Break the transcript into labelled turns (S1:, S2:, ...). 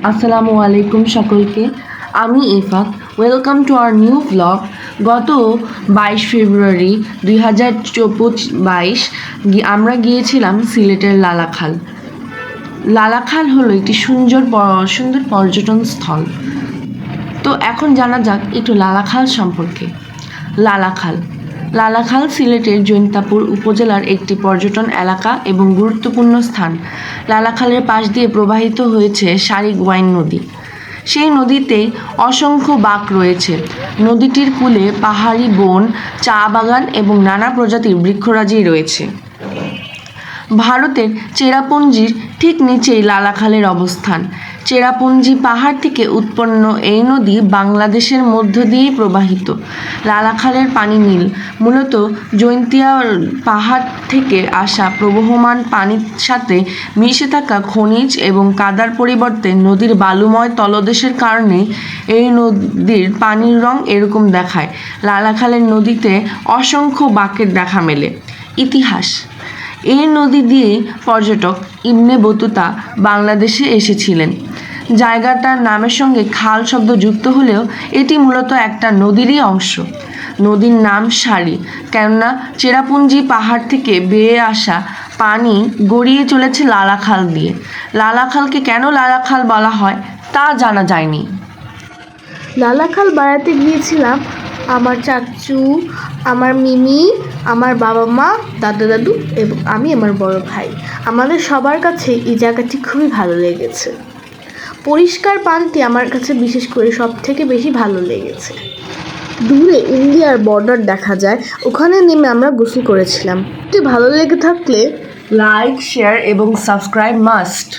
S1: আসসালামু আলাইকুম সকলকে। আমি Ifat. Welcome to our new blog. গত 22 ফেব্রুয়ারি 2022 আমরা গিয়েছিলাম সিলেটের লালাখাল। লালাখাল হলো একটি সুন্দর পর্যটন স্থল। তো এখন জানা যাক একটু লালাখাল সম্পর্কে। লালাখাল সিলেটের জৈন্তাপুর উপজেলার একটি পর্যটন এলাকা এবং গুরুত্বপূর্ণ স্থান। লালাখালের পাশ দিয়ে প্রবাহিত হয়েছে সারিগোয়াইন নদী। সেই নদীতে অসংখ্য বাঁক রয়েছে। নদীটির কূলে পাহাড়ি বন, চা বাগান এবং নানা প্রজাতির বৃক্ষরাজি রয়েছে। ভারতের চেরাপুঞ্জির ঠিক নিচেই লালাখালের অবস্থান। চেরাপুঞ্জি পাহাড় থেকে উৎপন্ন এই নদী বাংলাদেশের মধ্য দিয়েই প্রবাহিত। লালাখালের পানি নীল, মূলত জৈন্তিয়া পাহাড় থেকে আসা প্রবহমান পানির সাথে মিশে থাকা খনিজ এবং কাদার পরিবর্তে নদীর বালুময় তলদেশের কারণে এই নদীর পানির রং এরকম দেখায়। লালাখালের নদীতে অসংখ্য বাঁকের দেখা মেলে। ইতিহাস: এই নদী দিয়েই পর্যটক ইবনে বতুতা বাংলাদেশে এসেছিলেন। জায়গাটার নামের সঙ্গে খাল শব্দ যুক্ত হলেও এটি মূলত একটা নদীরই অংশ। নদীর নাম সারি, কেননা চেরাপুঞ্জি পাহাড় থেকে বেয়ে আসা পানি গড়িয়ে চলেছে লালাখাল দিয়ে। লালাখালকে কেন লালাখাল বলা হয় তা জানা যায়নি।
S2: লালাখাল বেড়াতে গিয়েছিলাম আমার চাচু, আমার মিমি, আমার বাবা মা, দাদা দাদু এবং আমি আমার বড় ভাই। আমাদের সবার কাছে এই জায়গাটি খুবই ভালো লেগেছে। পরিষ্কার পানিটি আমার কাছে বিশেষ করে সব থেকে বেশি ভালো লেগেছে। দূরে ইন্ডিয়ার বর্ডার দেখা যায়, ওখানে নেমে আমরা গোসল করেছিলাম। ভালো লেগে থাকলে
S1: লাইক, শেয়ার এবং সাবস্ক্রাইব মাস্ট।